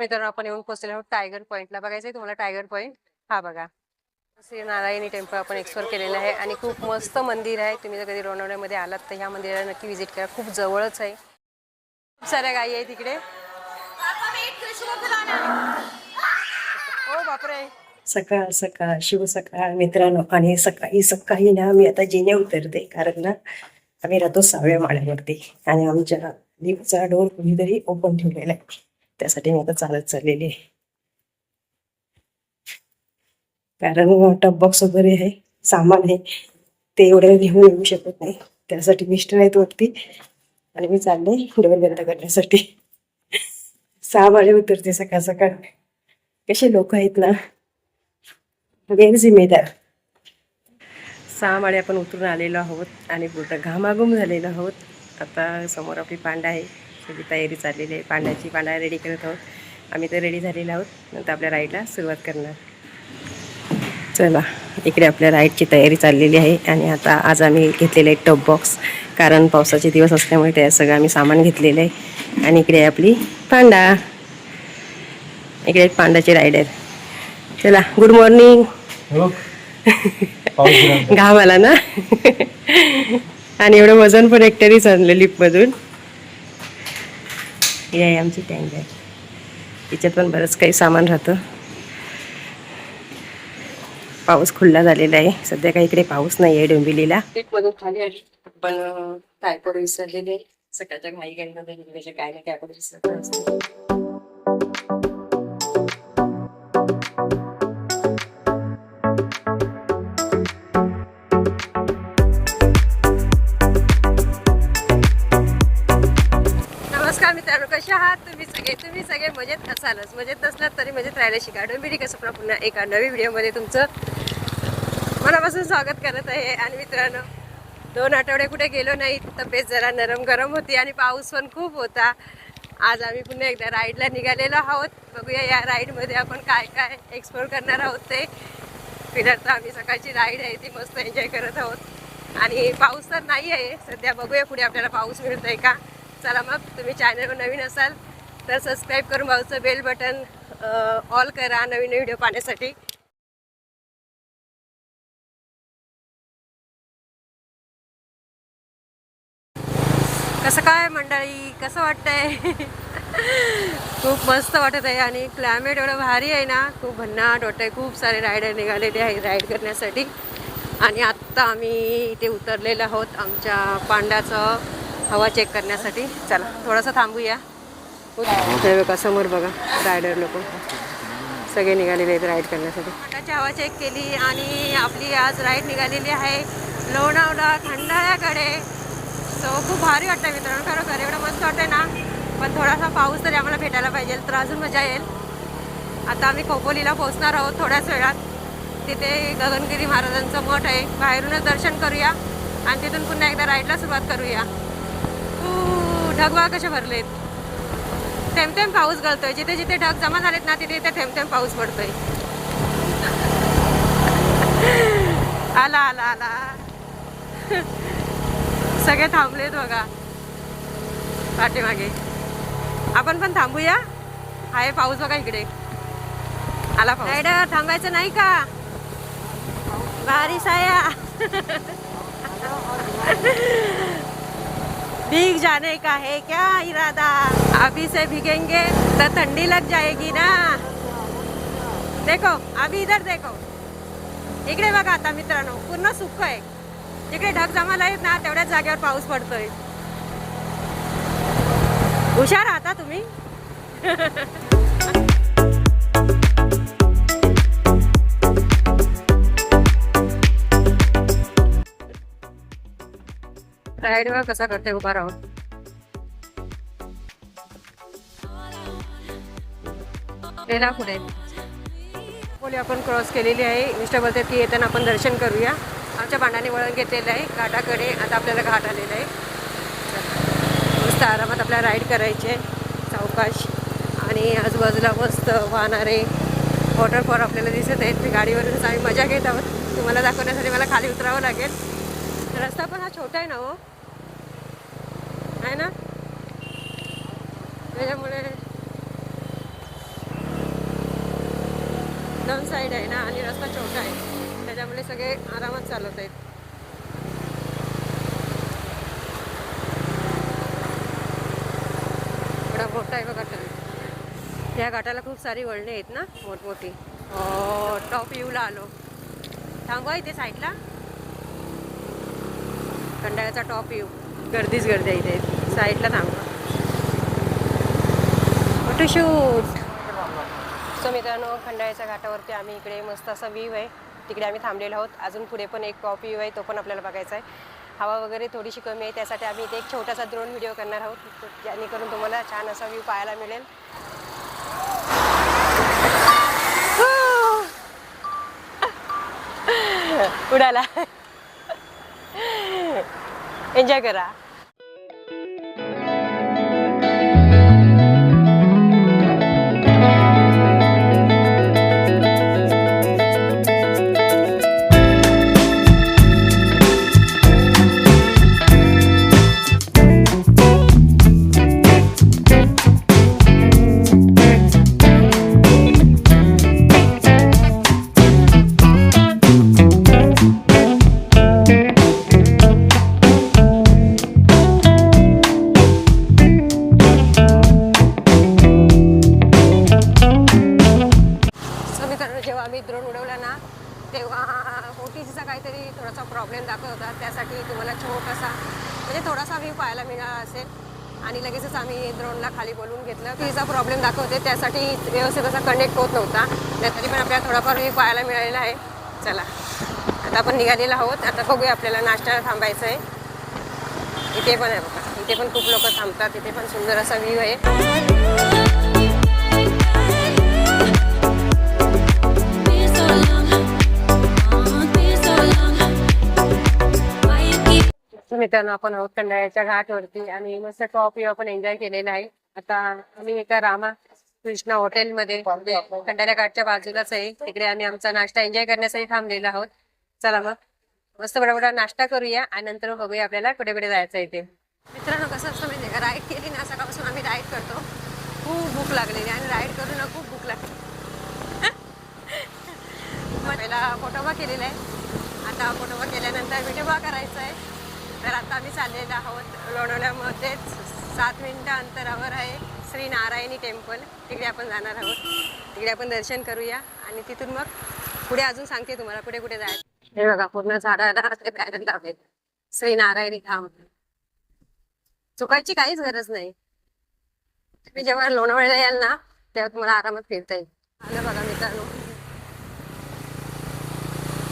मित्रांनो आपण येऊन पोहोचलेलो आहोत टायगर पॉईंटला. बघायचंय तुम्हाला टायगर पॉईंट? हा बघा, श्री नारायणी टेम्पल आपण एक्सप्लोर केलेलं आहे आणि खूप मस्त मंदिर आहे. तुम्ही जर कधी लोणावळ्यामध्ये आलात तर ह्या मंदिराला नक्की व्हिजिट करा, खूप जवळच आहे. खूप साऱ्या गायी आहे तिकडे. हो बापरे. सकाळ सकाळ शिव सकाळ मित्रांनो. आणि सकाळी सकाळी ना मी आता जिने उतरते, कारण ना आम्ही राहतो 6व्या माळ्यावरती आणि आमच्या लिफ्टचा डोर कुणीतरी ओपन ठेवलेला आहे. त्यासाठी मी आता चालत चाललेली आहे, कारण टप बॉक्स वगैरे आहे, सामान आहे, ते एवढं घेऊन येऊ शकत नाही. त्यासाठी मिस्टर आहेत वरती आणि मी चालले डोर बंद करण्यासाठी. 6 माळे उतरते सकाळ सकाळ. कसे लोक आहेत ना, जिम्मेदार. 6 माळे आपण उतरून आलेलो आहोत आणि पूर्ण घामाघूम झालेलो आहोत. आता समोर आपली पांडा आहे, सगळी तयारी चाललेली आहे पांड्याची. पांडा रेडी करत आहोत आम्ही, तर रेडी झालेलो आहोत. नंतर आपल्या राईडला सुरुवात करणार. चला, इकडे आपल्या राईडची तयारी चाललेली आहे. आणि आता आज आम्ही घेतलेलं आहे टप बॉक्स, कारण पावसाचे दिवस असल्यामुळे त्या सगळं आम्ही सामान घेतलेलं आहे. आणि इकडे आपली पांडा, इकडे पांडाचे रायडर. चला, गुड मॉर्निंग. घाम आला ना. आणि एवढं वजन पण एकट्यानेच आणलं लिफ्टमधून. ही आहे आमची टँक आहे, तिच्यात पण बरंच काही सामान राहतं. पाऊस खुल्ला झालेला आहे सध्या, काही इकडे पाऊस नाही आहे डोंबिवलीला. लिफ्टमधून खाली आली पण टायपर विसरलेले. सकाळच्या घाई घाईमध्ये काय ना काय आपण विसरत असतो. नमस्कार मित्रांनो, कसे आहात तुम्ही सगळे मजेत असालच. मजेत नसलात तरी मजेत राहायला शिका. डोंबिवली कसं पुन्हा एका नवीन व्हिडिओमध्ये तुमचं मनापासून स्वागत करत आहे. आणि मित्रांनो, 2 आठवडे कुठे गेलो नाही, तब्येत जरा नरम गरम होती आणि पाऊस पण खूप होता. आज आम्ही पुन्हा एकदा राईडला निघालेलो आहोत. बघूया या राईडमध्ये आपण काय काय एक्सप्लोर करणार आहोत ते. फिरत आम्ही सकाळची राईड आहे ती मस्त एन्जॉय करत आहोत. आणि पाऊस तर नाही आहे सध्या, बघूया पुढे आपल्याला पाऊस मिळतोय का. चला मग, तुम्ही चॅनलवर नवीन असाल तर सबस्क्राईब करून बाजूचं बेल बटन ऑल करा नवीन व्हिडिओ पाहण्यासाठी. कसं काय मंडळी, कसं वाटतंय? खूप मस्त वाटत आहे आणि क्लायमेट एवढं भारी आहे ना, खूप भन्नाट वाटत आहे. खूप सारे रायडर निघालेले आहे राईड करण्यासाठी. आणि आत्ता आम्ही इथे उतरलेलो आहोत आमच्या पांड्याचं हवा चेक करण्यासाठी. चला थोडंसं थांबूया. हे बघा समोर बघा, रायडर लोक सगळे निघालेले आहेत राईड करण्यासाठी. पांड्याची हवा चेक केली आणि आपली आज राईड निघालेली आहे लोणावळा खंडाळ्याकडे. सो खूप भारी वाटतं मित्रांनो, खरोखर एवढं मस्त वाटतंय ना. पण थोडासा पाऊस तरी आम्हाला भेटायला पाहिजे तर अजून मजा येईल. आता आम्ही खोपोलीला पोहोचणार आहोत थोड्याच वेळात. तिथे गगनगिरी महाराजांचं मठ आहे, बाहेरूनच दर्शन करूया आणि तिथून पुन्हा एकदा राईडला सुरुवात करूया. ढगवा कसे भरलेत, थेंब थेंब पाऊस गळतोय. जिथे जिथे ढग जमा झालेत ना तिथे तिथे थेंब थेंब पाऊस पडतोय. आला आला आला. सगळे थांबलेत बघा पाठीमागे. आपण पण थांबूया, आहे पाऊस बघा इकडे. आला पाऊस. रायडर थांबायचं नाही का? बारिश आया. भीग जाने का है क्या इरादा? अभी से भीगेंगे तो ठंडी लग जाएगी ना. देखो अभी इधर देखो, इकडे बघा. आता मित्रांनो पूर्ण सुक्क आहे. जिकडे ढग जमाला आहेत ना तेवढ्याच जागेवर पाऊस पडतोय. हुशार आहात तुम्ही. राईडवर कसा करते उभा राहून. रेला पुढे बोली आपण क्रॉस केलेली आहे. मिस्टर बोलतात की येताना आपण दर्शन करूया. आमच्या पांडाने वळण घेतलेलं आहे घाटाकडे. आता आपल्याला घाट आलेला आहे. मस्त आरामात आपल्याला राईड करायची आहे सावकाश. आणि आजूबाजूला मस्त वाहणारे वॉटरफॉल आपल्याला दिसत आहेत. मी गाडीवरूनच आम्ही मजा घेत आहोत. तुम्हाला दाखवण्यासाठी मला खाली उतरावं लागेल. रस्ता पण हा छोटा आहे ना हो, आहे ना, त्याच्यामुळे दोन साईड आहे ना आणि रस्ता छोटा आहे त्याच्यामुळे सगळे आरामात चालवत आहेत. एवढा मोठा आहे बघा ट्रक. या घाटाला खूप सारी वळणे आहेत ना मोठमोठी. टॉप व्ह्यूला आलो. थांबवा इथे साईडला. खंडाळ्याचा टॉप व्ह्यू. गर्दीच गर्दी आहे इथे. साईडला थांबवा. फोटोशूट. सो मित्रांनो खंडाळ्याच्या घाटावरती आम्ही इकडे मस्त असा व्ह्यू आहे तिकडे आम्ही थांबलेलो आहोत. अजून पुढे पण एक टॉप व्ह्यू आहे तो पण आपल्याला बघायचा आहे. हवा वगैरे थोडीशी कमी आहे त्यासाठी आम्ही इथे एक छोटासा ड्रोन व्हिडिओ करणार आहोत जेणेकरून तुम्हाला छान असा व्ह्यू पाहायला मिळेल. उडाला. एन्जॉय करा. जेव्हा आम्ही ड्रोन उडवला ना तेव्हा ओटीसीचा काहीतरी थोडासा प्रॉब्लेम दाखवत होता त्यासाठी तुम्हाला छोटासा म्हणजे थोडासा व्ह्यू पाहायला मिळाला असेल आणि लगेचच आम्ही ड्रोनला खाली बोलवून घेतलं. तिचा प्रॉब्लेम दाखवते त्यासाठी व्यवस्थित असा कनेक्ट होत नव्हता तरी पण आपल्याला थोडाफार व्ह्यू पाहायला मिळालेला आहे. चला आता आपण निघालेलो आहोत. आता बघूया आपल्याला नाश्त्याला थांबायचं आहे. इथे पण आहे बघा इथे पण खूप लोक थांबतात. इथे पण सुंदर असा व्ह्यू आहे. मित्रांनो आपण आहोत खंडाळ्याच्या घाटवरती आणि मस्त टॉप व्ह्यू आपण एन्जॉय केलेला आहे. आता आम्ही एका रामा कृष्णा हॉटेलमध्ये खंडाळ्या घाटच्या बाजूलाच आहे तिकडे आम्ही आमचा नाश्ता एन्जॉय करण्यासाठी थांबलेलो आहोत. चला मग मस्त बडा नाश्ता करूया आणि नंतर बघूया आपल्याला कुठे कुठे जायचं आहे ते. मित्रांनो कसं असतं माहिती आहे का राईड केली ना सकाळपासून आम्ही राईड करतो खूप भूक लागलेली आणि राईड करून ना खूप भूक लागते. पहिला फोटोबा केलेला आहे. आता फोटोबा केल्यानंतर व्हिडिओबा करायचा आहे. तर आता आम्ही चाललेलो आहोत लोणावळ्यामध्येच 7 मिनिटं अंतरावर आहे श्री नारायणी टेम्पल. तिकडे आपण जाणार आहोत. तिकडे आपण दर्शन करूया आणि तिथून मग पुढे अजून सांगते तुम्हाला कुठे कुठे जायचं. हे बघा पूर्ण झाडाला ते पॅनल लावलेत. श्री नारायणी धाम. चुकायची काहीच गरज नाही. तुम्ही जेव्हा लोणावळ्याला याल ना तेव्हा तुम्हाला आरामात फिरता येईल. आलं बघा मित्रांनो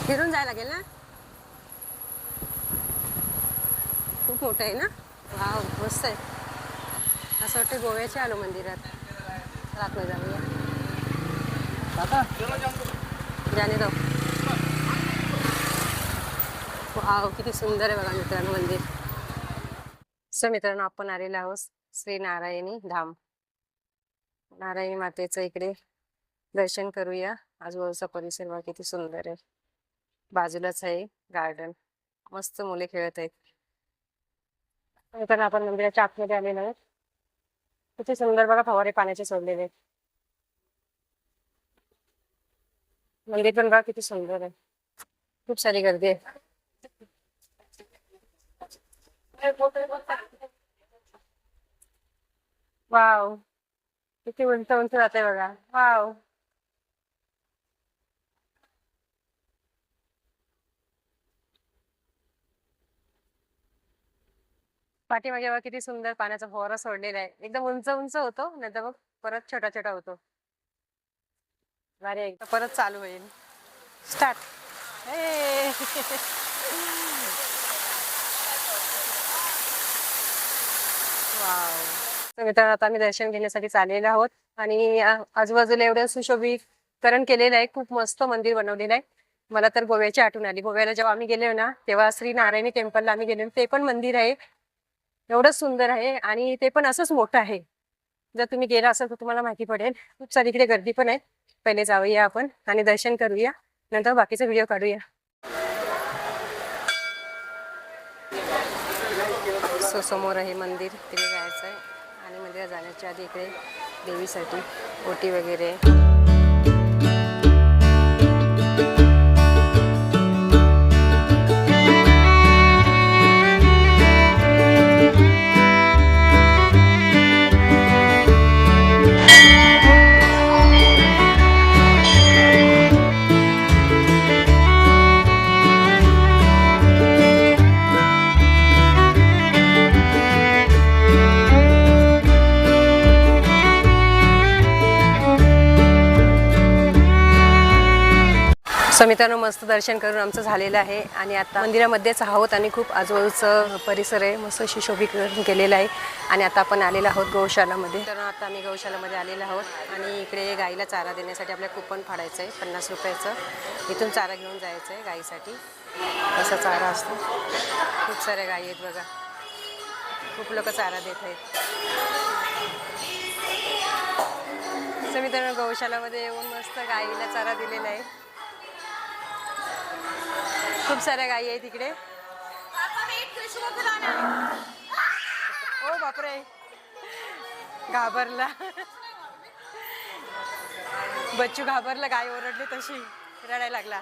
फिरून जायला लागेल ना. खूप मोठं आहे ना. वाव मस्त आहे. असं वाटतं गोव्याच्या आलो मंदिरात. आतमध्ये जाऊया. जाने दो. वाव किती सुंदर आहे बघा मित्रांनो मंदिर. सो मित्रांनो आपण आलेलो आहोत श्री नारायणी धाम. नारायणी मातेचं इकडे दर्शन करूया. आजूबाजूचा परिसर बघा किती सुंदर आहे. बाजूलाच आहे गार्डन. मस्त मुले खेळत आहेत. तर आपण मंदिराच्या आतमध्ये आलेलो आहोत. किती सुंदर बघा फवारे पाण्याचे सोडलेले आहेत. मंदिर पण बघा किती सुंदर आहे. खूप सारी गर्दी आहे. वाव किती उंच उंच जाते बघा. वाव पाठीमागे बघा किती सुंदर पाण्याचा फवारा सोडलेला आहे. एकदम उंच उंच होतो नंतर मग परत छोटा छोटा होतो. भारी एकदा परत चालू होईल. स्टार्ट. वाव. मित्रांनो आता आम्ही दर्शन घेण्यासाठी चाललेलो आहोत आणि आजूबाजूला एवढं सुशोभीकरण केलेलं आहे. खूप मस्त मंदिर बनवलेलं आहे. मला तर गोव्याची आठवण आली. गोव्याला जेव्हा आम्ही गेलो ना तेव्हा श्री नारायणी टेम्पलला आम्ही गेलो. ते पण मंदिर आहे एवढं सुंदर आहे आणि ते पण असंच मोठं आहे. जर तुम्ही गेला असाल तर तुम्हाला माहिती पडेल. खूप सारी इकडे गर्दी पण आहे. पहिले जाऊया आपण आणि दर्शन करूया नंतर बाकीचा व्हिडिओ काढूया. सो समोर आहे मंदिर तिकडे जायचं आहे आणि मंदिरात जाण्याच्या आधी इकडे देवीसाठी ओटी वगैरे सो मित्रांनो मस्त दर्शन करून आमचं झालेलं आहे आणि आता मंदिरामध्येच आहोत आणि खूप आजूबाजूचं परिसर आहे मस्त सुशोभीकरण केलेलं आहे आणि आता आपण आलेलो आहोत गौशालामध्ये. तर आता आम्ही गौशालामध्ये आलेलो आहोत आणि इकडे गाईला चारा देण्यासाठी आपल्याला कुपन फाडायचं आहे 50 रुपयाचं. इथून चारा घेऊन जायचं आहे गाईसाठी. असा चारा असतो. खूप साऱ्या गाई आहेत बघा. खूप लोक चारा देत आहेत. सो मित्रांनो गौशालामध्ये येऊन मस्त गाईला चारा दिलेला आहे. खूप साऱ्या गायी आहेत तिकडे. ओ बापरे घाबरला बच्चू घाबरला. गाय ओरडली तशी रडायला लागला.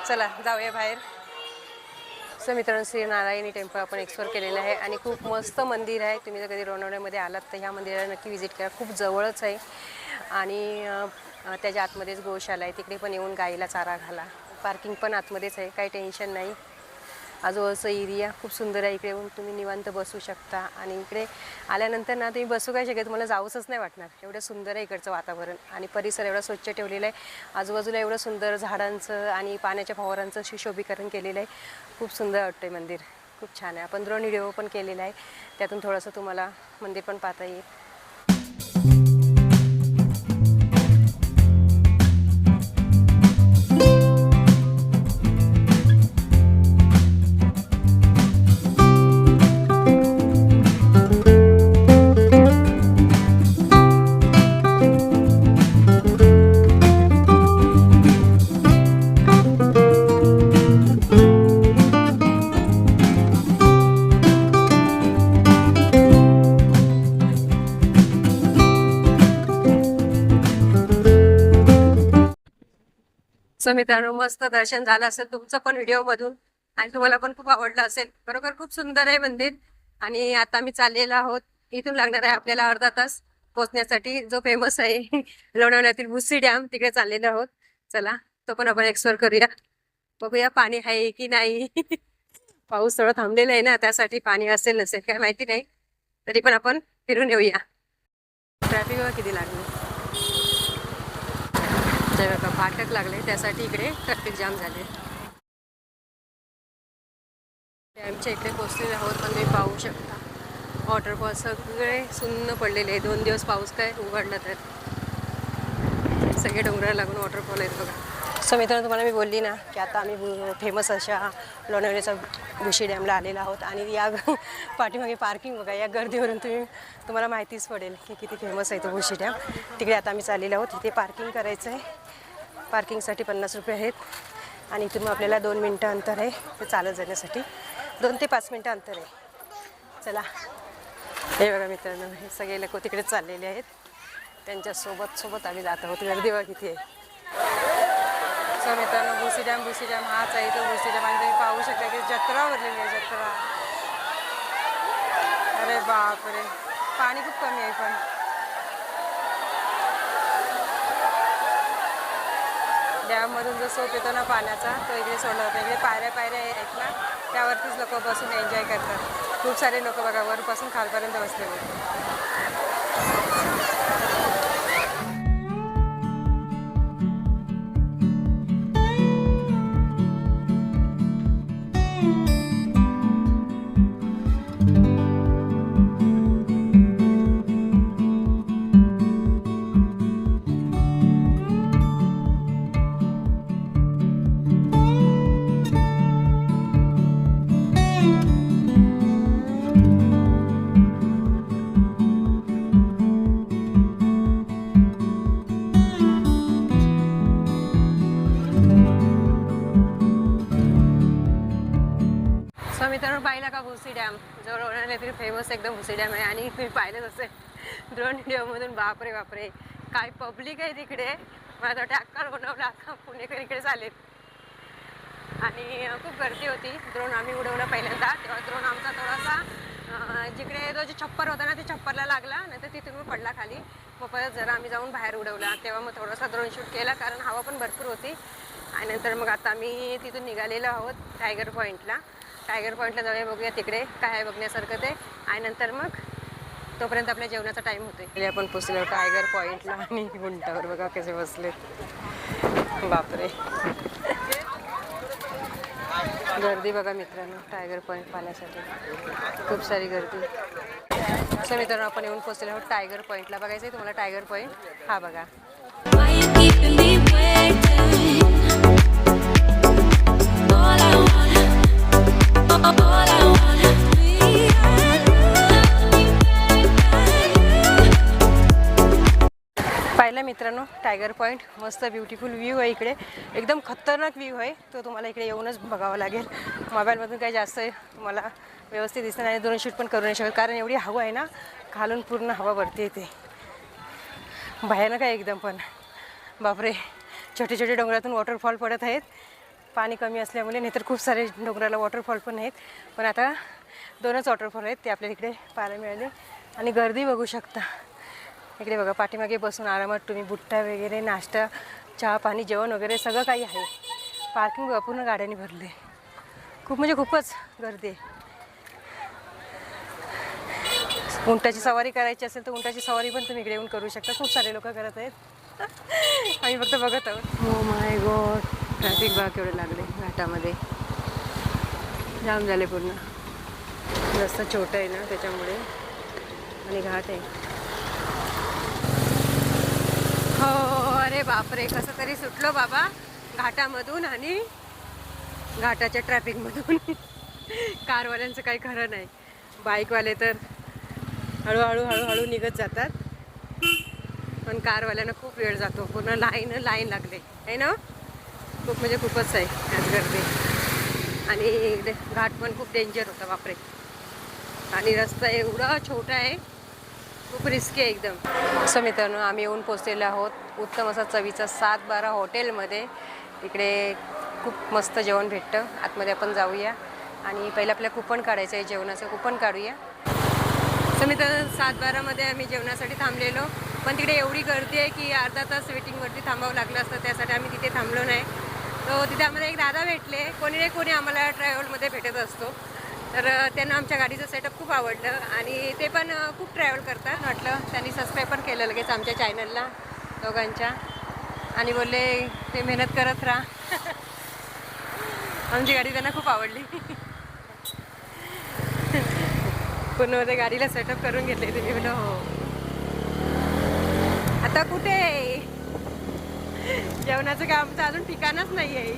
चला जाऊया बाहेर. सो मित्रांनो श्री नारायणी टेम्पल आपण एक्सप्लोर केलेलं आहे आणि खूप मस्त मंदिर आहे. तुम्ही जर कधी लोणावळ्यामध्ये आलात तर ह्या मंदिराला नक्की व्हिजिट करा. खूप जवळच आहे आणि त्याच्या आतमध्येच गोशाला आहे. तिकडे पण येऊन गाईला चारा घाला. पार्किंग पण आतमध्येच आहे. काही टेन्शन नाही. आजूबाजूचा एरिया खूप सुंदर आहे. इकडे येऊन तुम्ही निवांत बसू शकता आणि इकडे आल्यानंतर ना तुम्ही बसू काय शकत. तुम्हाला जाऊच नाही वाटणार. एवढं सुंदर आहे इकडचं वातावरण आणि परिसर एवढा स्वच्छ ठेवलेला आहे. आजूबाजूला एवढं सुंदर झाडांचं आणि पाण्याच्या फवारांचं सुशोभीकरण केलेलं आहे. खूप सुंदर वाटतं आहे मंदिर. खूप छान आहे. आपण ड्रोन व्हिडिओ पण केलेला आहे. त्यातून थोडंसं तुम्हाला मंदिर पण पाहता येईल. सो मित्रांनो मस्त दर्शन झालं असेल तुमचं पण व्हिडिओमधून आणि तुम्हाला पण खूप आवडलं असेल. बरोबर खूप सुंदर आहे मंदिर आणि आता आम्ही चाललेलो आहोत. इथून लागणार आहे आपल्याला अर्धा तास पोहोचण्यासाठी जो फेमस आहे लोणावळ्यातील भुसी डॅम. तिकडे चाललेलो आहोत. चला तो पण आपण एक्सप्लोर करूया. बघूया पाणी आहे की नाही. पाऊस थोडा थांबलेला आहे ना त्यासाठी पाणी असेल नसेल काय माहिती नाही. तरी पण आपण फिरून येऊया. ट्रॅफिक किती लागली बघा. फाटक लागले त्यासाठी इकडे ट्रॅफिक जाम झाले. डॅमच्या इकडे पोहोचलेले आहोत पण तुम्ही पाहू शकता वॉटरफॉल सगळे सुन्न पडलेले आहे. 2 दिवस पाऊस काय उघडला तर सगळे डोंगराला लागून वॉटरफॉल आहेत बघा. सो मित्रांनो तुम्हाला मी बोलली ना की आता आम्ही फेमस अशा लोणावळ्याच्या भुशी डॅमला आलेलो आहोत आणि या पाठीमागे पार्किंग बघा. या गर्दीवरून तुम्हाला माहितीच पडेल की किती फेमस आहे तो भुशी डॅम. तिकडे आता आम्ही चाललेलो आहोत. तिथे पार्किंग करायचं आहे. पार्किंगसाठी 50 रुपये आहेत आणि इथून आपल्याला 2 मिनटं अंतर आहे ते चालत जाण्यासाठी. 2 ते 5 मिनटं अंतर आहे. चला हे बघा मित्रांनो हे सगळे लोक तिकडेच चाललेले आहेत. त्यांच्यासोबत आम्ही जात आहोत. गर्दी बघा किती आहे. सो मित्रांनो भुसी डॅम हाच आहे तो भुसी डॅम आणि तुम्ही पाहू शकता की जत्रा भरलेली आहे. जत्रा. अरे बापरे पाणी खूप कमी आहे पण डॅममधून जो सोप येतो ना पाण्याचा तो इकडे सोडला होता. इकडे पायऱ्या आहेत ना त्यावरतीच लोक बसून एन्जॉय करतात. खूप सारे लोक बघा वरपासून खालपर्यंत बसलेले. मित्रांनो पाहिला का भुसी डॅम जो लोणावळ्यातील फेमस एकदम भुसी डॅम आहे आणि तुम्ही पाहिलंच असेल ड्रोन व्हिडिओमधून. बापरे बापरे काय पब्लिक आहे तिकडे. मला वाटतं अक्का लोणावळा अख्खा पुणेकर इकडे चालेल आणि खूप गर्दी होती. ड्रोन आम्ही उडवला पहिल्यांदा तेव्हा ड्रोन आमचा थोडासा जिकडे जो छप्पर होता ना ते छप्परला लागला नंतर तिथून मग पडला खाली. मग परत जरा आम्ही जाऊन बाहेर उडवला तेव्हा मग थोडासा ड्रोन शूट केला कारण हवा पण भरपूर होती. आणि नंतर मग आता आम्ही तिथून निघालेलो आहोत टायगर पॉईंटला. टायगर पॉईंटला जाऊया बघूया तिकडे काय आहे बघण्यासारखं ते आणि नंतर मग तोपर्यंत आपल्या जेवणाचा टाईम होतोय. आपण पोचलो टायगर पॉईंटला आणि गुंटावर बघा कसे बसलेत. बापरे, गर्दी बघा मित्रांनो टायगर पॉईंट पाहण्यासाठी, खूप सारी गर्दी. असं मित्रांनो आपण येऊन पोहोचलेलो आहोत टायगर पॉईंटला. बघायचं आहे तुम्हाला टायगर पॉईंट, हा बघा. पाहिलं मित्रांनो टायगर पॉईंट, मस्त ब्युटिफुल व्ह्यू आहे इकडे, एकदम खतरनाक व्ह्यू आहे. तो तुम्हाला इकडे येऊनच बघावा लागेल. मोबाईलमधून काही जास्त मला व्यवस्थित दिसत नाही, ड्रोन शूट पण करू नाही शकत, कारण एवढी हवा आहे ना, खालून पूर्ण हवा वरती येते, भयानक आहे एकदम. पण बापरे, छोटे छोटे डोंगरातून वॉटरफॉल पडत आहेत. पाणी कमी असल्यामुळे, नाहीतर खूप सारे डोंगराला वॉटरफॉल पण आहेत, पण आता 2च वॉटरफॉल आहेत ते आपल्याला इकडे पाहायला मिळाले. आणि गर्दी बघू शकता इकडे बघा, पाठीमागे बसून आरामात तुम्ही बुट्टा वगैरे, नाश्ता, चहा पाणी, जेवण वगैरे सगळं काही आहे. पार्किंग पूर्ण गाड्यांनी भरले, खूप म्हणजे खूपच गर्दी आहे. उंटाची सवारी करायची असेल तर उंटाची सवारी पण तुम्ही इकडे येऊन करू शकता, खूप सारे लोक करत आहेत. आम्ही फक्त बघत आहोत. हो माय गॉड, ट्रॅफिक बघा केवढे लागले घाटामध्ये, जाम झाले पूर्ण. रस्ता छोटा आहे ना त्याच्यामुळे, आणि घाट आहे. हो, अरे बापरे, कसं तरी सुटलो बाबा घाटामधून आणि घाटाच्या ट्रॅफिकमधून. कारवाल्यांचं काही खरं नाही, बाईकवाले तर हळूहळू हळूहळू निघत जातात, पण कारवाल्यांना खूप वेळ जातो, पूर्ण लाईन लागले आहे ना, खूप म्हणजे खूपच आहे आज गर्दी. आणि घाट पण खूप डेंजर होता बापरे, आणि रस्ता एवढा छोटा आहे, खूप रिस्की आहे एकदम. असं मित्रांनो आम्ही येऊन पोचलेलो आहोत उत्तम असा चवीचा 7-12 हॉटेलमध्ये. इकडे खूप मस्त जेवण भेटतं, आतमध्ये आपण जाऊया आणि पहिलं आपल्याला कुपन काढायचं आहे, जेवणाचं कुपन काढूया. असं मित्रांनो 7-12मध्ये आम्ही जेवणासाठी थांबलेलो, पण तिकडे एवढी गर्दी आहे की अर्धा तास वेटिंगवरती थांबावं लागलं असतं, त्यासाठी आम्ही तिथे थांबलो नाही. तो तिथे आम्हाला एक दादा भेटले, कोणी नाही कोणी आम्हाला ट्रॅव्हलमध्ये भेटत असतो, तर त्यांना आमच्या गाडीचं सेटअप खूप आवडलं आणि ते पण खूप ट्रॅव्हल करतात म्हटलं. त्यांनी सबस्क्राईब पण केलं लगेच आमच्या चॅनलला दोघांच्या, आणि बोलले ते मेहनत करत राहा. आमची गाडी त्यांना खूप आवडली. पूर्ण मध्ये गाडीला सेटअप करून घेतले तुम्ही. बोल हो. आता कुठे जेवणाचं काय आमचं अजून ठिकाणच नाही आहे.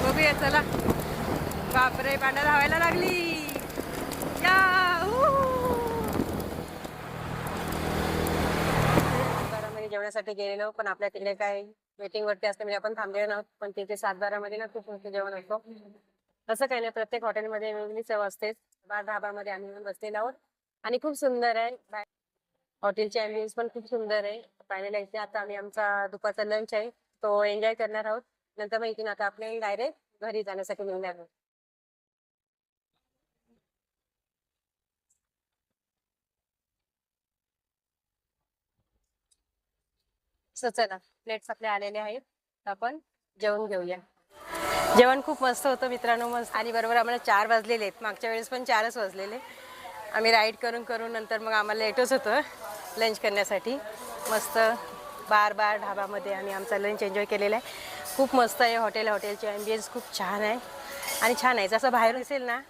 बघूया चला. बापरे, पांढरा धावायला लागली या. जेवणासाठी गेलेलो, पण आपल्या तिकडे काय वेटिंग वरती असते, म्हणजे आपण थांबलेलो नव्हतो, पण तिथे 7-12मध्ये ना खूप मोठं जेवण असतो. तसं काही नाही, प्रत्येक हॉटेलमध्ये वेगळी चव असतेच. बार ढाबामध्ये आम्ही बसलेलो आहोत आणि खूप सुंदर आहे हॉटेलची ॲम्बियन्स पण खूप सुंदर आहे. फायनली इथे आता आम्ही आमचा दुपारचा लंच आहे तो एन्जॉय करणार आहोत. नंतर मग इथून आता आपल्याला डायरेक्ट घरी जाण्यासाठी निघणार आहोत. सो चला, प्लेट्स आपले आलेले आहेत, आपण जेवण घेऊया. जेवण खूप मस्त होतं मित्रांनो, मस्त. आणि बरोबर आम्हाला 4 वाजलेले आहेत, मागच्या वेळेस पण 4च वाजलेले. आम्ही राईड करून नंतर मग आम्हाला लेटच होतं लंच करण्यासाठी. मस्त बार ढाबामध्ये आम्ही आमचा लंच एन्जॉय केलेला आहे. खूप मस्त आहे हॉटेलची ॲम्बियन्स खूप छान आहे, आणि छान आहे. जसं बाहेर असेल ना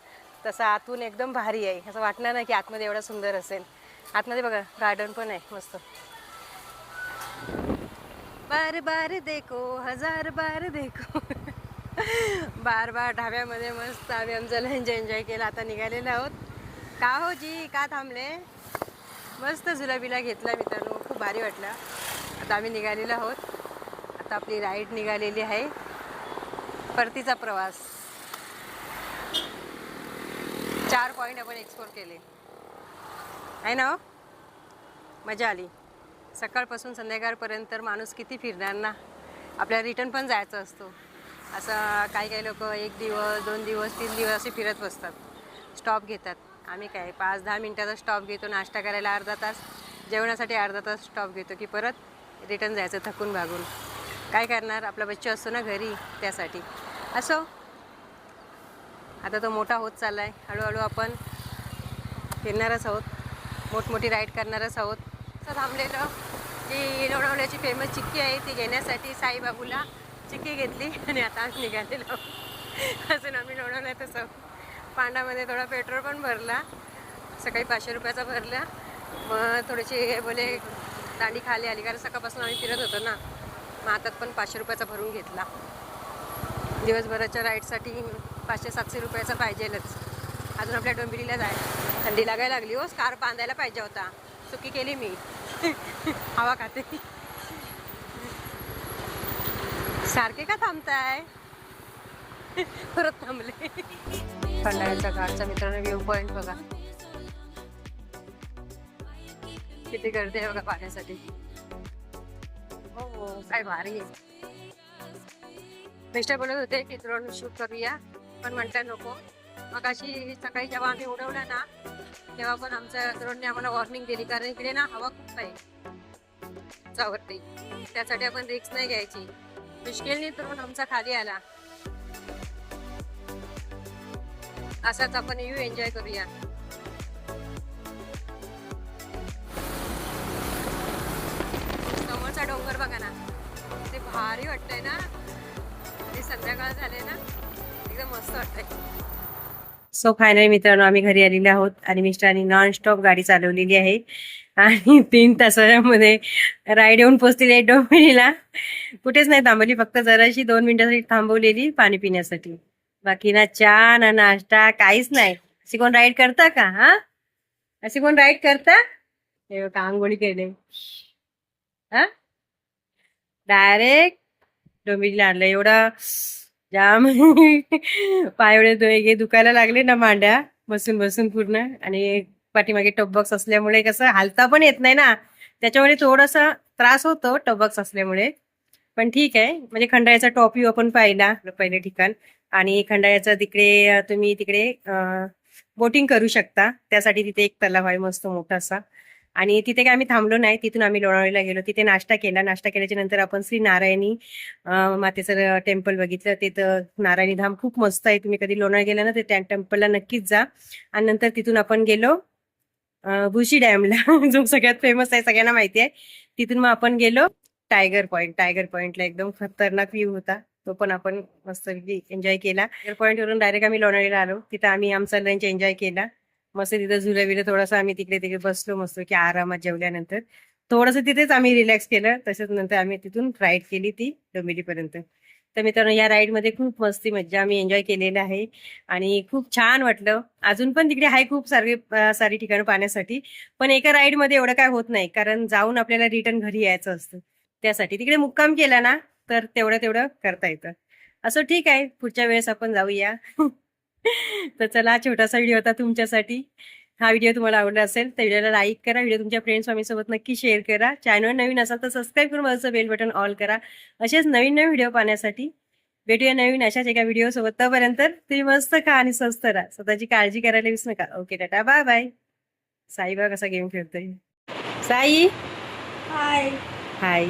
तसं आतून एकदम भारी आहे, असं वाटणार नाही की आतमध्ये एवढं सुंदर असेल. आतमध्ये बघा गार्डन पण आहे मस्त. बार बार देखो, हजार बार देखो. बार ढाब्यामध्ये मस्त आम्ही आमचं लंच एन्जॉय केलं. आता निघालेलो आहोत. का हो जी, का थांबले? मस्त झुलाबिला घेतला मित्रांनो, खूप भारी वाटला. आता आम्ही निघालेलो आहोत. आता आपली राईड निघालेली आहे, परतीचा प्रवास. 4 पॉईंट आपण एक्सप्लोर केले आहे ना. मजा आली. सकाळपासून संध्याकाळपर्यंत माणूस किती फिरणार ना. आपल्याला रिटर्न पण जायचं असतो. असं काही लोक 1 दिवस 2 दिवस 3 दिवस असे फिरत बसतात, स्टॉप घेतात. आम्ही काय 5-10 मिनटाचा स्टॉप घेतो, नाश्ता करायला अर्धा तास, जेवणासाठी अर्धा तास स्टॉप घेतो की परत रिटर्न जायचं थकून भागून. काय करणार, आपला बच्चा असतो ना घरी, त्यासाठी. असो, आता तो मोठा होत चालला आहे. हळूहळू आपण फिरणारच आहोत, मोठमोठी राईड करणारच आहोत. थांबलेलं जी लोणावळ्याची फेमस चिक्की आहे ती घेण्यासाठी साईबाबूला चिक्की घेतली आणि आता आम्ही निघालेलो. अजून आम्ही लोणावळ्यातच आहोत. पांडामध्ये थोडा पेट्रोल पण भरला, सकाळी 500 रुपयाचा भरला. मग थोडीशी बोले दांडी खाली आली, कारण सकाळपासून आम्ही फिरत होतो ना. मग हातात पण 500 रुपयाचा भरून घेतला. दिवसभराच्या राईडसाठी 500-700 रुपयाचा पाहिजेलच. अजून आपल्या डोंबिवलीला जायचं. थंडी लागायला लागली हो, स्कार्फ बांधायला पाहिजे होता. चुकी केली मी. हवा खाते. सारखे का थांबताय? परत थांबले. खंडाळ्याच्या घाटचा मित्रांनो व्ह्यू पॉइंट बघा, किती गर्दी आहे बघा पाहण्यासाठी. हो काय भारी आहे. मिस्टर बोलत होते की ड्रोन शूट करूया, पण म्हणता नको. मग अशी सकाळी जेव्हा आम्ही उडवला ना तेव्हा पण आमच्या ड्रोनने आम्हाला वॉर्निंग दिली, कारण इकडे ना हवा खूप आहे उंचावरती. त्यासाठी आपण रिस्क नाही घ्यायची. मुश्किलने ड्रोन आमचा खाली आला. असाच आपण व्ह्यू एन्जॉय करूया. समोरचा डोंगर बघा ना, ते भारी वाटतंय ना. ते संध्याकाळ झाले ना, एकदम मस्त वाटतंय. सो फायनली मित्रांनो आम्ही घरी आलेले आहोत आणि मिस्टरांनी नॉनस्टॉप गाडी चालवलेली आहे आणि 3 तासामध्ये राईड येऊन पोचलेली आहे डोंबिवलीला. कुठेच नाही थांबवली, फक्त जराशी 2 मिनिटासाठी थांबवलेली पाणी पिण्यासाठी. बाकी ना चहा ना नाश्ता काहीच नाही. अशी कोण राईड करता का? हा, अशी कोण राईड करता? हे बघा आंघोळी केले. हा, डायरेक्ट डोंबिवलीला आणलं. एवढं जाम पाय एवढे दुखायला लागले ना, मांड्या बसून बसून पूर्ण. आणि पाठीमागे टॉपबॉक्स असल्यामुळे कसं हालता पण येत नाही ना, त्याच्यामुळे थोडासा त्रास होतो टॉपबॉक्स असल्यामुळे. पण ठीक आहे. म्हणजे खंडाळ्याचा टॉप व्ह्यू आपण पाहिला पहिले ठिकाण. आणि खंडाळ्याचा तिकडे तुम्ही तिकडे बोटिंग करू शकता. त्यासाठी तिथे एक तलाव आहे मस्त मोठा असा. आणि तिथे काय आम्ही थांबलो नाही, तिथून आम्ही लोणावळ्याला गेलो. तिथे नाश्ता केला. नाश्ता केल्याच्या नंतर आपण श्री नारायणी मातेचं टेम्पल बघितलं. तिथं नारायणी धाम खूप मस्त आहे. तुम्ही कधी लोणावळा गेला ना तर त्या टेम्पलला नक्कीच जा. आणि नंतर तिथून आपण गेलो भुशी डॅमला जो सगळ्यात फेमस आहे, सगळ्यांना माहिती आहे. तिथून मग आपण गेलो टायगर पॉइंट. टायगर पॉइंटला एकदम खतरनाक व्ह्यू होता, तो पण आपण मस्त एन्जॉय केला. टायगर पॉइंट वरून डायरेक्ट आम्ही लोणावळ्याला आलो. तिथं आम्ही आमचा लंच एन्जॉय केला. मस्त तिथं झुलं बिलं थोडंसं आम्ही तिकडे तिकडे बसलो मस्त की आरामात. जेवल्यानंतर थोडंसं तिथेच आम्ही रिलॅक्स केलं. तसंच नंतर आम्ही तिथून राईड केली ती डोंबिवलीपर्यंत. तर मित्रांनो या राईडमध्ये खूप मस्ती मज्जा आम्ही एन्जॉय केलेलं आहे आणि खूप छान वाटलं. अजून पण तिकडे आहे खूप सारी ठिकाणं पाहण्यासाठी, पण एका राईडमध्ये एवढं काय होत नाही, कारण जाऊन आपल्याला रिटर्न घरी यायचं असतं. त्यासाठी तिकडे मुक्काम केला ना तर तेवढं करता येतं. असं ठीक आहे, पुढच्या वेळेस आपण जाऊया. तर चला, छोटासा व्हिडिओ होता तुमच्यासाठी. हा व्हिडिओ तुम्हाला आवडला असेल तर व्हिडिओला लाईक करा. व्हिडिओ तुमच्या फ्रेंड्स फॅमिलीसोबत नक्की शेअर करा. चॅनल नवीन असाल तर सबस्क्राईब करून माझं बेल बटन ऑल करा. असेच नवीन नवीन व्हिडिओ पाहण्यासाठी. भेटूया नवीन अशाच एका व्हिडिओ सोबत. तोपर्यंत तुम्ही मस्त खा आणि स्वस्त राहा. स्वतःची काळजी करायला विसरू नका. Okay, tata, bye bye. Sai बघा कसा गेम खेळतोय. साई हाय हाय.